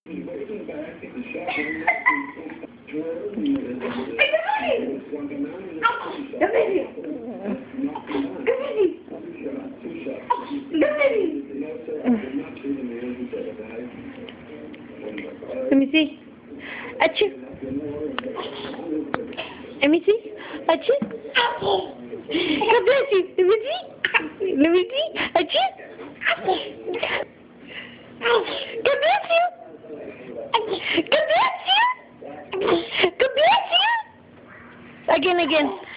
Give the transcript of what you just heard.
Let me see. Achoo. Let me see. Achoo. God bless you. Let me see. Let me see. Achoo. God bless you. God bless you. God bless you. Again.